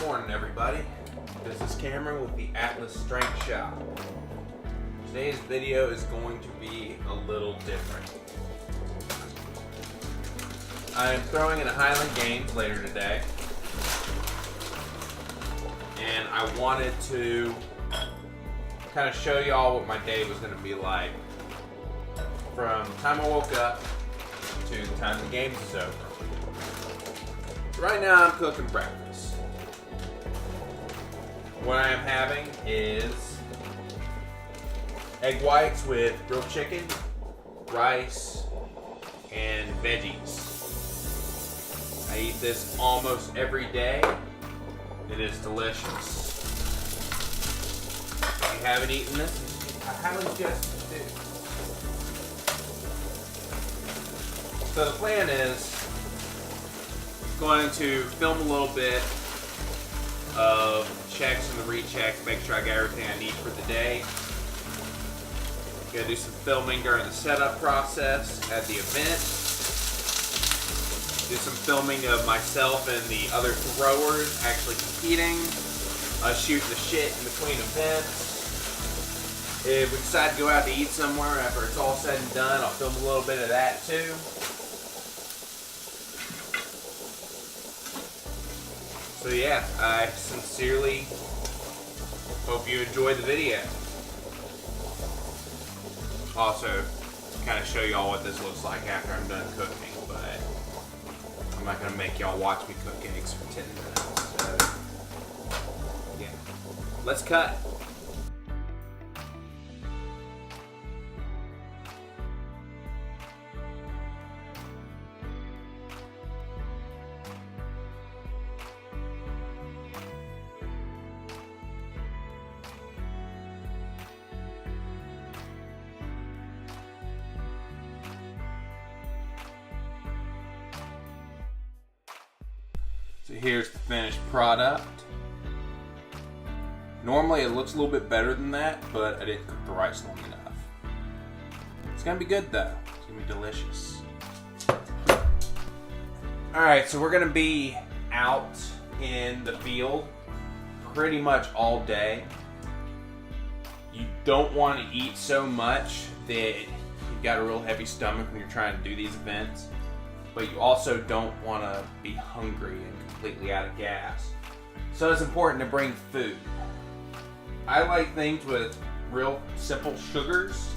morning, everybody. This is Cameron with the Atlas Strength Shop. Today's video is going to be a little different. I am throwing in a Highland Games later today, and I wanted to kind of show y'all what my day was going to be like from the time I woke up to the time the games is over. So right now I'm cooking breakfast. What I am having is egg whites with grilled chicken, rice, and veggies. I eat this almost every day. It is delicious. If you haven't eaten this, I highly suggest you do. So the plan is going to film a little bit of checks and the rechecks, make sure I got everything I need for the day. Gonna do some filming during the setup process at the event. Do some filming of myself and the other throwers actually competing. Shooting the shit in between events. If we decide to go out to eat somewhere after it's all said and done, I'll film a little bit of that too. So yeah, I sincerely hope you enjoyed the video. Also, kind of show y'all what this looks like after I'm done cooking, but I'm not gonna make y'all watch me cook eggs for 10 minutes. So yeah, let's cut. So here's the finished product. Normally it looks a little bit better than that, but I didn't cook the rice long enough. It's gonna be good though. It's gonna be delicious. Alright, so we're gonna be out in the field pretty much all day. You don't want to eat so much that you've got a real heavy stomach when you're trying to do these events. But you also don't want to be hungry and completely out of gas. So it's important to bring food. I like things with real simple sugars.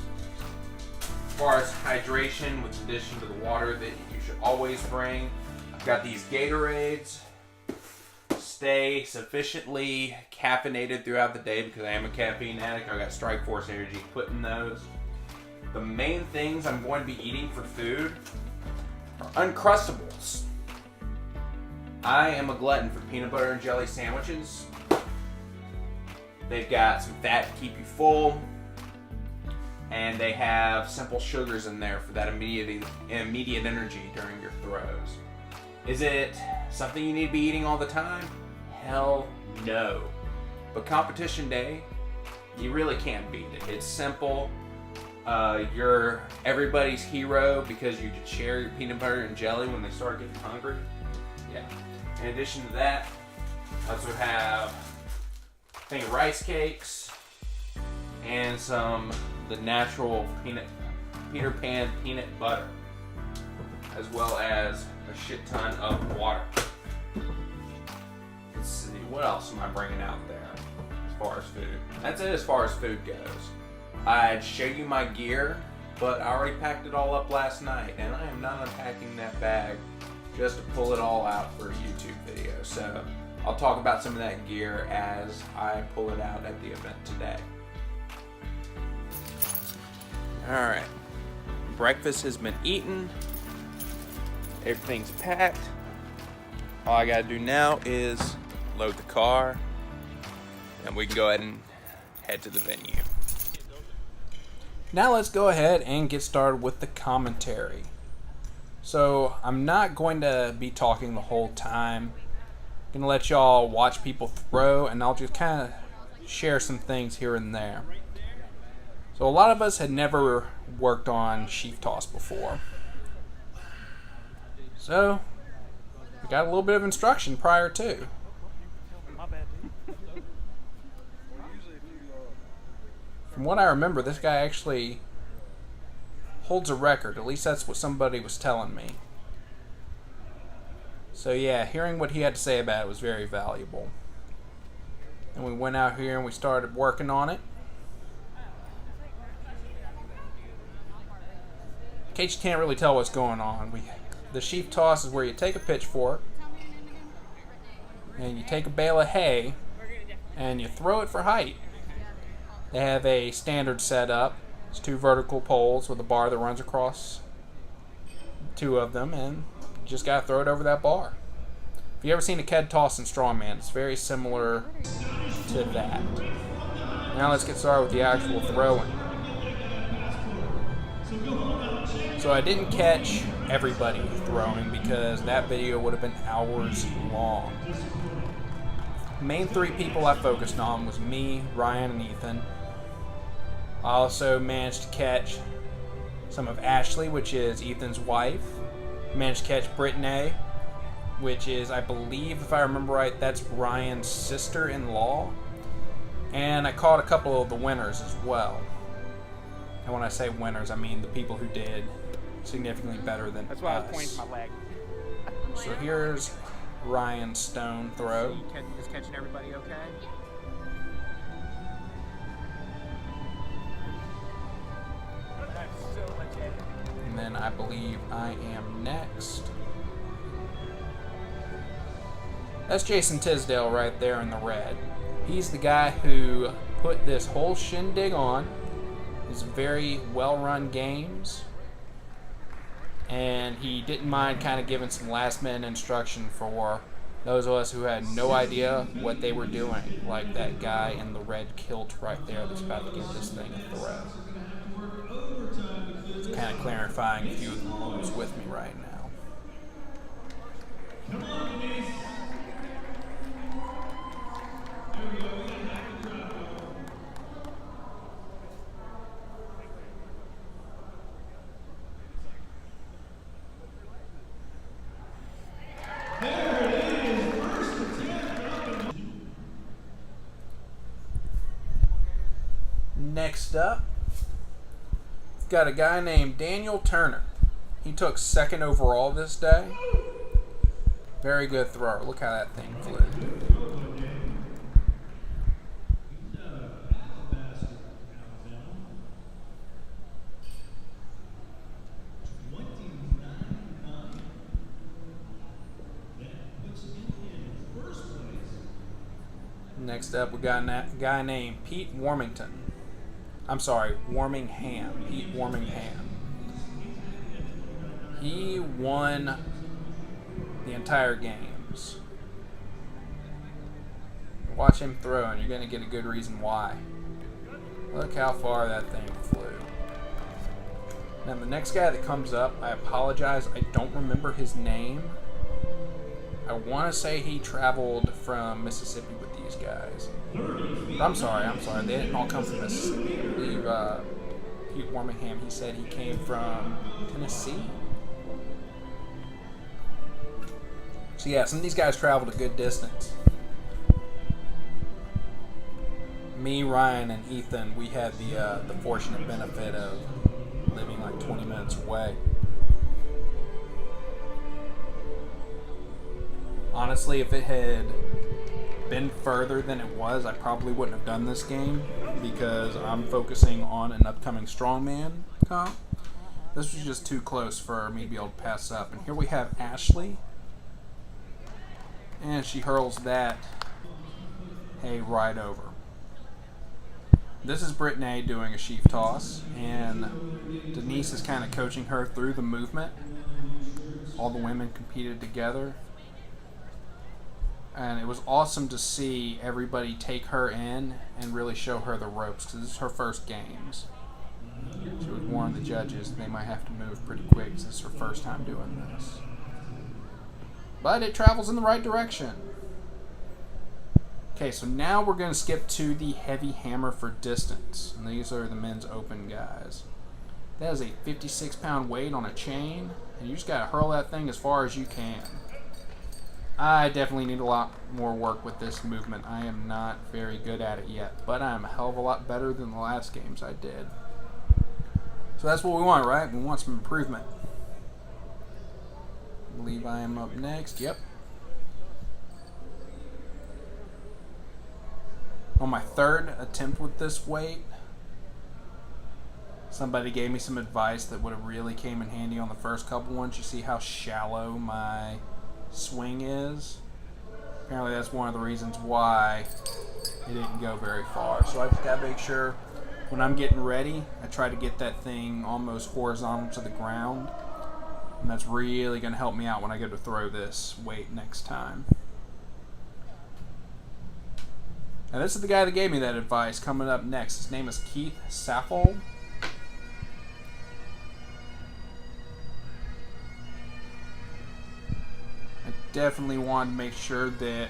As far as hydration, with addition to the water that you should always bring. I've got these Gatorades. Stay sufficiently caffeinated throughout the day because I am a caffeine addict. I got Strike Force Energy put in those. The main things I'm going to be eating for food are Uncrustables. I am a glutton for peanut butter and jelly sandwiches. They've got some fat to keep you full, and they have simple sugars in there for that immediate energy during your throws. Is it something you need to be eating all the time? Hell no. But competition day, you really can't beat it. It's simple. You're everybody's hero because you could share your peanut butter and jelly when they start getting hungry. Yeah. In addition to that, I also have a thing of rice cakes and the natural Peter Pan peanut butter, as well as a shit ton of water. Let's see, what else am I bringing out there as far as food? That's it as far as food goes. I'd show you my gear, but I already packed it all up last night, and I am not unpacking that bag just to pull it all out for a YouTube video. So I'll talk about some of that gear as I pull it out at the event today. Alright, breakfast has been eaten. Everything's packed. All I gotta do now is load the car, and we can go ahead and head to the venue. Now let's go ahead and get started with the commentary. So I'm not going to be talking the whole time. I'm going to let y'all watch people throw, and I'll just kind of share some things here and there. So a lot of us had never worked on sheaf toss before. So we got a little bit of instruction prior to. From what I remember, this guy actually holds a record. At least that's what somebody was telling me. So yeah, hearing what he had to say about it was very valuable. And we went out here and we started working on it. In case you can't really tell what's going on, the sheaf toss is where you take a pitchfork and you take a bale of hay and you throw it for height. They have a standard setup. It's 2 vertical poles with a bar that runs across 2 of them, and you just gotta throw it over that bar. If you ever seen a Ked toss in strongman, it's very similar to that. Now let's get started with the actual throwing. So I didn't catch everybody throwing because that video would have been hours long. The main 3 people I focused on was me, Ryan, and Ethan. I also managed to catch some of Ashley, which is Ethan's wife. Managed to catch Brittany, which is, I believe, if I remember right, that's Ryan's sister-in-law. And I caught a couple of the winners as well. And when I say winners, I mean the people who did significantly better than us. That's why I was pointing to my leg. So here's Ryan's stone throw. Is catching everybody okay? And then I believe I am next. That's Jason Tisdale right there in the red. He's the guy who put this whole shindig on. His very well-run games. And he didn't mind kind of giving some last-minute instruction for those of us who had no idea what they were doing. Like that guy in the red kilt right there that's about to give this thing a throw. It's kind of clarifying a few of the rules with me right now. Next up, we've got a guy named Daniel Turner. He took 2nd overall this day. Very good thrower. Look how that thing flew. Next up, we got a guy named Pete Warmingham. Pete Warmingham. He won the entire games. Watch him throw, and you're going to get a good reason why. Look how far that thing flew. Now, the next guy that comes up, I apologize, I don't remember his name. I want to say he traveled from Mississippi with these guys. But I'm sorry, they didn't all come from Mississippi. I believe Pete Warmingham, he said he came from Tennessee. So yeah, some of these guys traveled a good distance. Me, Ryan, and Ethan, we had the fortunate benefit of living like 20 minutes away. Honestly, if it had been further than it was, I probably wouldn't have done this game because I'm focusing on an upcoming strongman comp. This was just too close for me to be able to pass up. And here we have Ashley. And she hurls that hay right over. This is Brittany doing a sheaf toss, and Denise is kind of coaching her through the movement. All the women competed together. And it was awesome to see everybody take her in and really show her the ropes, because this is her first games. She would warn the judges they might have to move pretty quick because this is her first time doing this. But it travels in the right direction. Okay, so now we're going to skip to the heavy hammer for distance. And these are the men's open guys. That is a 56-pound weight on a chain, and you just got to hurl that thing as far as you can. I definitely need a lot more work with this movement. I am not very good at it yet, but I'm a hell of a lot better than the last games I did. So that's what we want, right? We want some improvement. I believe I am up next. Yep. On my third attempt with this weight, somebody gave me some advice that would have really came in handy on the first couple ones. You see how shallow my swing is? Apparently that's one of the reasons why it didn't go very far. So I just gotta make sure when I'm getting ready, I try to get that thing almost horizontal to the ground. And that's really gonna help me out when I go to throw this weight next time. And this is the guy that gave me that advice coming up next. His name is Keith Saffold. I definitely wanted to make sure that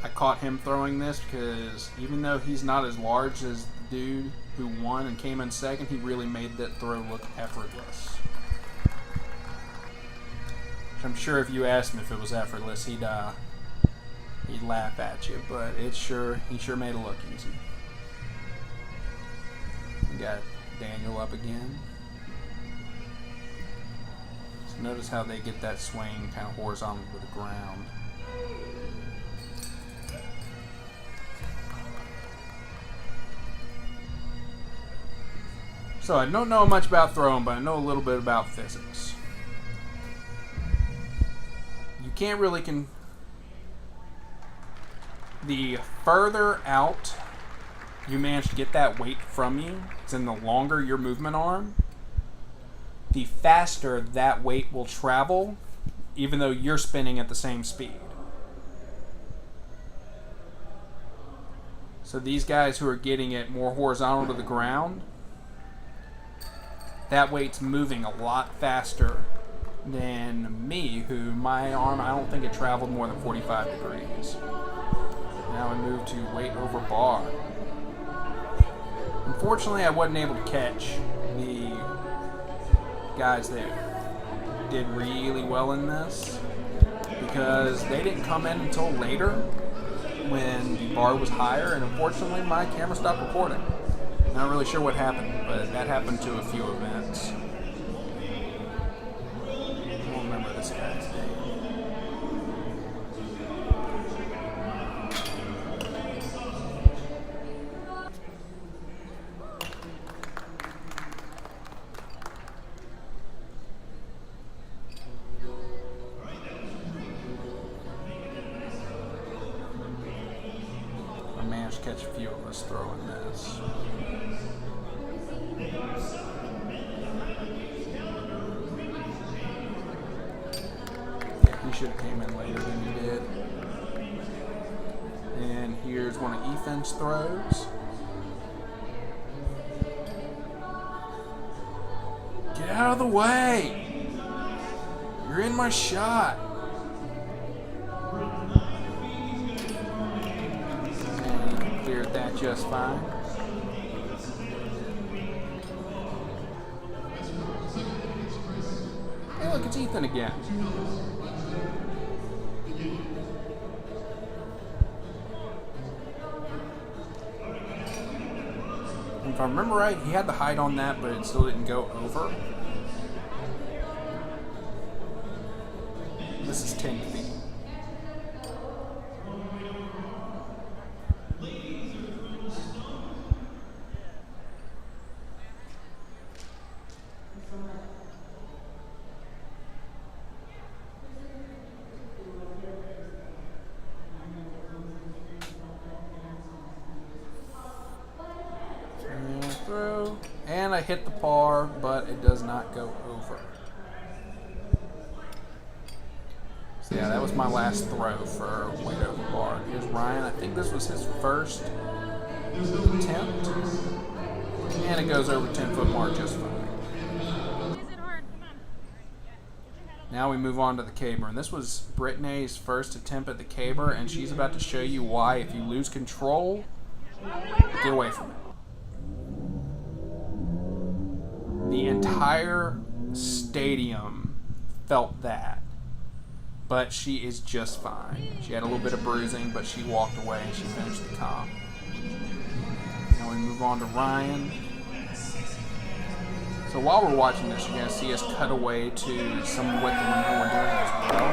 I caught him throwing this, because even though he's not as large as the dude who won and came in second, he really made that throw look effortless. I'm sure if you asked him if it was effortless, he'd laugh at you, but he sure made it look easy. We got Daniel up again. So notice how they get that swing kind of horizontal to the ground. So I don't know much about throwing, but I know a little bit about physics. You can't really the further out you manage to get that weight from you, and the longer your movement arm, the faster that weight will travel, even though you're spinning at the same speed. So these guys who are getting it more horizontal to the ground, that weight's moving a lot faster than me, who my arm, I don't think it traveled more than 45 degrees. Now we move to weight over bar. Unfortunately, I wasn't able to catch the guys that did really well in this, because they didn't come in until later when the bar was higher, and unfortunately my camera stopped recording. Not really sure what happened, but that happened to a few events. I don't remember this guy's name. I managed to catch a few of us throwing this. He should have came in later than he did. And here's one of Ethan's throws. Get out of the way! You're in my shot! And he cleared that just fine. Hey, look, it's Ethan again. If I remember right, he had the height on that, but it still didn't go over. This is 10 feet. Through, and I hit the par, but it does not go over. So yeah, that was my last throw for weight over bar. Here's Ryan. I think this was his first attempt, and it goes over 10-foot mark just fine. Now we move on to the caber, and this was Brittany's first attempt at the caber, and she's about to show you why if you lose control, get away from it. The entire stadium felt that. but she is just fine. She had a little bit of bruising, but she walked away and she finished the comp. Now we move on to Ryan. So while we're watching this, you're going to see us cut away to some of what the women were doing as well.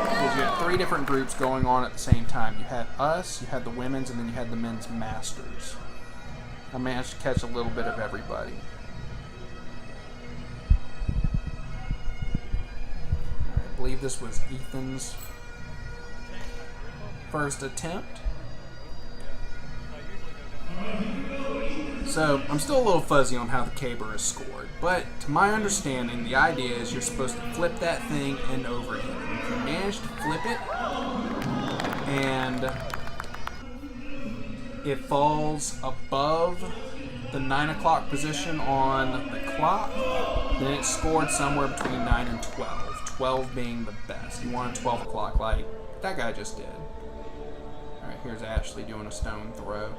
Because you had 3 different groups going on at the same time. You had us, you had the women's, and then you had the men's masters. I managed to catch a little bit of everybody. I believe this was Ethan's first attempt. So, I'm still a little fuzzy on how the caber is scored, but to my understanding, the idea is you're supposed to flip that thing end over end. If you manage to flip it, and it falls above the 9 o'clock position on the clock, then it's scored somewhere between 9 and 12. 12 being the best. You want a 12 o'clock like that guy just did. Alright, here's Ashley doing a stone throw.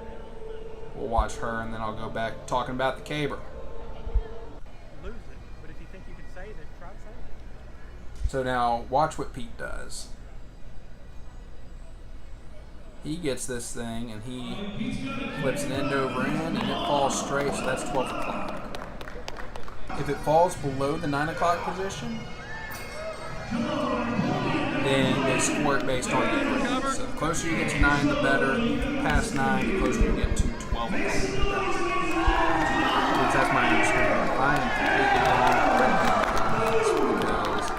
We'll watch her, and then I'll go back talking about the caber. Lose it, but if you think you can save it, try to save it. So now, watch what Pete does. He gets this thing, and he flips it end over end, and it falls straight, so that's 12 o'clock. If it falls below the 9 o'clock position, then they score it based on the So the closer you get to 9, the better. Past 9, the closer you get to 12 o'clock. That's my understanding. I am completely wrong because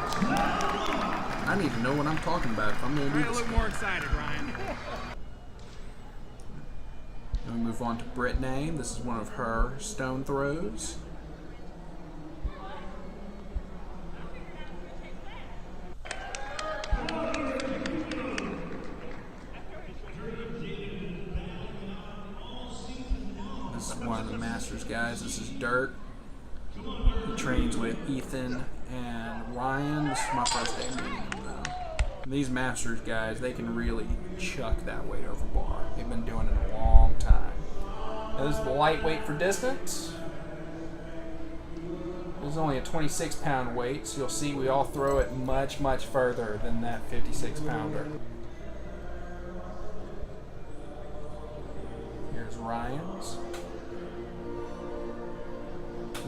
I need to know what I'm talking about if I'm going to do this. A little more excited, Ryan. Then we move on to Brittany. This is one of her stone throws. This is one of the Masters guys. This is Dirk. He trains with Ethan and Ryan. This is my first day meeting him though. These Masters guys, they can really chuck that weight over bar. They've been doing it a long time. Now, this is the lightweight for distance. This is only a 26-pound weight, so you'll see we all throw it much, much further than that 56-pounder. Here's Ryan's.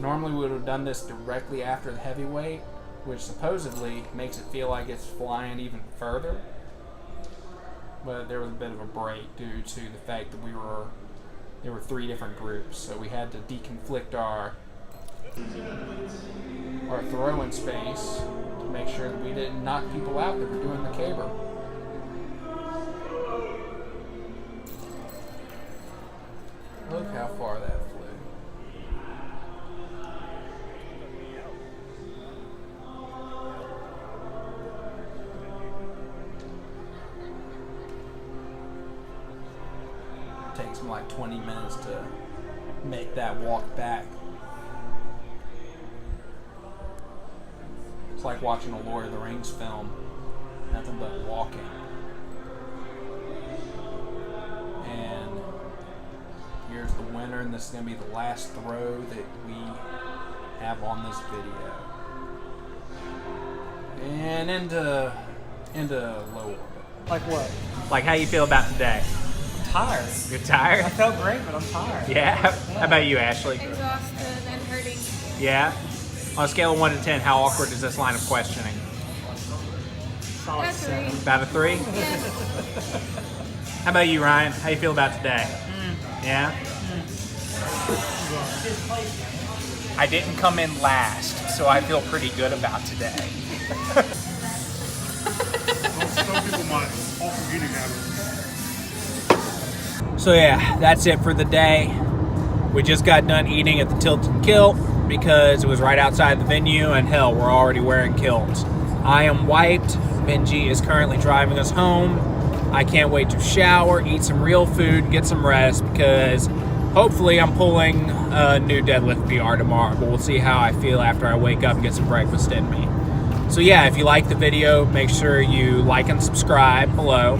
Normally we would have done this directly after the heavyweight, which supposedly makes it feel like it's flying even further. But there was a bit of a break due to the fact that there were 3 different groups, so we had to deconflict our throw-in space to make sure that we didn't knock people out that were doing the caber. Look how far that flew. Takes them like 20 minutes to make that walk back. It's like watching a Lord of the Rings film. Nothing but walking. And here's the winner, and this is going to be the last throw that we have on this video. And into low orbit. Like what? Like how you feel about today? Tired. You're tired? I felt great, but I'm tired. Yeah? How about you, Ashley? Exhausted and hurting. Yeah? On a scale of 1 to 10, how awkward is this line of questioning? Solid That's 7. right. About a 3? How about you, Ryan? How you feel about today? Yeah? I didn't come in last, so I feel pretty good about today. Some people might also eating habits. So yeah, that's it for the day. We just got done eating at the Tilted Kilt because it was right outside the venue, and hell, we're already wearing kilts. I am wiped. Benji is currently driving us home. I can't wait to shower, eat some real food, get some rest, because hopefully I'm pulling a new deadlift PR tomorrow, but we'll see how I feel after I wake up and get some breakfast in me. So yeah, if you like the video, make sure you like and subscribe below.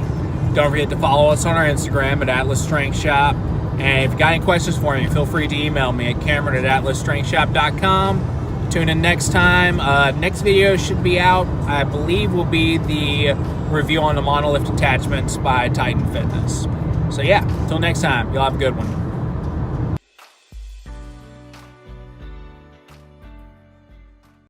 Don't forget to follow us on our Instagram at Atlas Strength Shop. And if you got any questions for me, feel free to email me at Cameron@atlasstrengthshop.com. Tune in next time. Next video should be out, I believe, will be the review on the monolift attachments by Titan Fitness. So yeah, till next time, y'all have a good one.